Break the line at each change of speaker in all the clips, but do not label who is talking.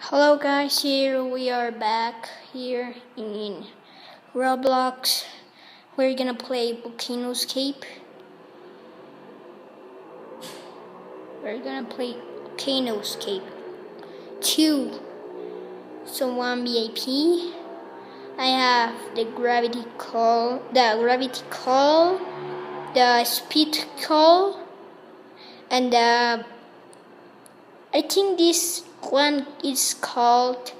Hello guys, here we are back here in Roblox. We're gonna play Volcano Escape. We're gonna play Volcano Escape 2. So 1 VIP. I have the gravity call, the speed call, and I think this one is called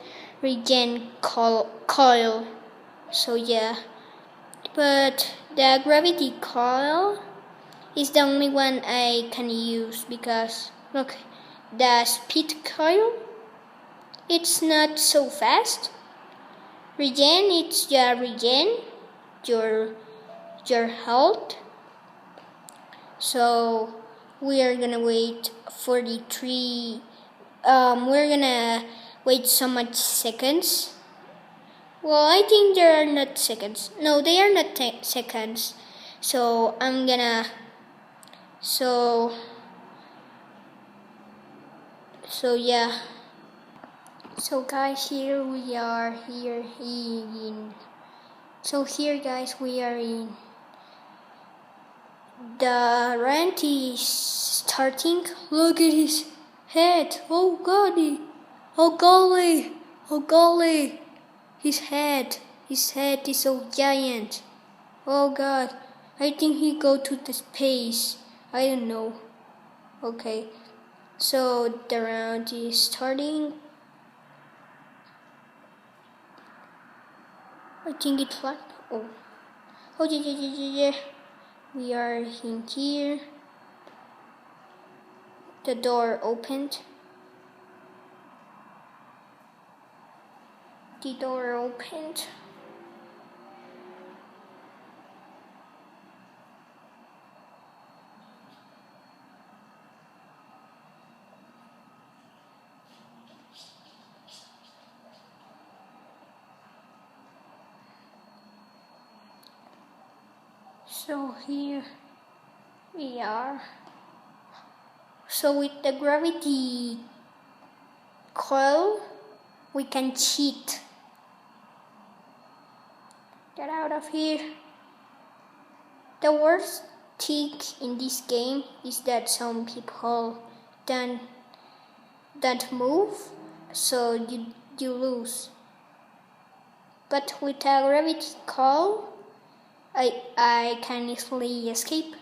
regen coil. So yeah, but the gravity coil is the only one I can use because look, the speed coil, it's not so fast. Regen, it's regen your health. So we are gonna wait 43. We're gonna wait so much seconds. Well, I think there are not seconds. No, they are not seconds. So I'm gonna. So yeah. So guys, here we are here in. So here, guys, we are in. The rent is starting. Look at his head. Oh golly. Oh golly. Oh golly. His head is so giant. Oh god. I think he go to the space. I don't know. Okay. So the round is starting. I think it's like oh yeah. We are in here. The door opened. The door opened. So here we are. So with the gravity coil, we can cheat. Get out of here. The worst thing in this game is that some people don't move, so you lose. But with a gravity coil, I can easily escape.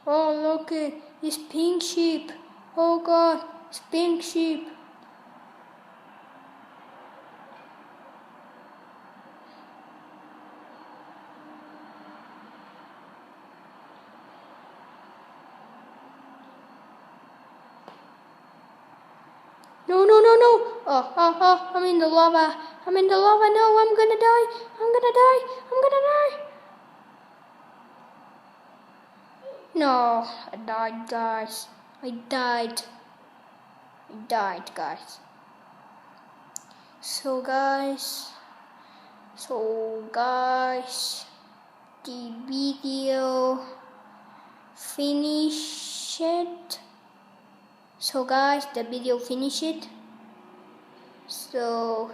Oh look it, it's pink sheep. Oh god, it's pink sheep. No. Oh, I'm in the lava. No, I'm gonna die. No, I died, guys. I died, guys. So guys, the video finished. So guys, the video finished. So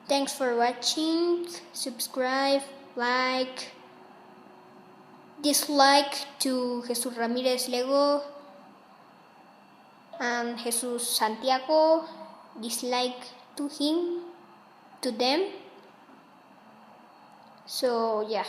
thanks for watching. Subscribe, like, dislike to Jesus Ramirez Lego and Jesus Santiago. Dislike to them. So yeah.